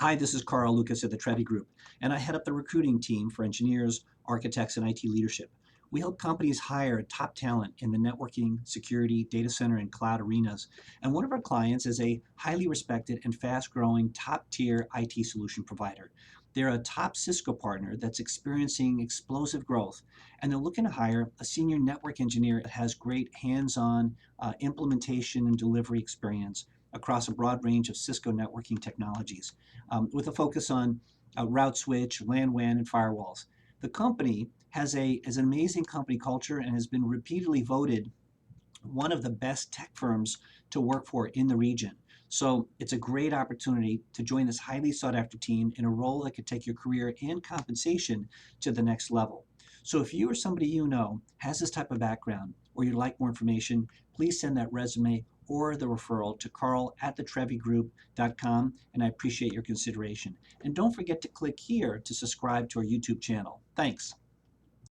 Hi, this is Carl Lucas at the Trevi Group, and I head up the recruiting team for engineers, architects, and IT leadership. We help companies hire top talent in the networking, security, data center, and cloud arenas. And one of our clients is a highly respected and fast-growing top-tier IT solution provider. They're a top Cisco partner that's experiencing explosive growth, and they're looking to hire a senior network engineer that has great hands-on implementation and delivery experience across a broad range of Cisco networking technologies, with a focus on route switch, LAN, WAN, and firewalls. The company has an amazing company culture and has been repeatedly voted one of the best tech firms to work for in the region. So it's a great opportunity to join this highly sought after team in a role that could take your career and compensation to the next level. So if you or somebody you know has this type of background or you'd like more information, please send that resume or the referral to carl at thetrevigroup.com, and I appreciate your consideration. And don't forget to click here to subscribe to our YouTube channel. Thanks.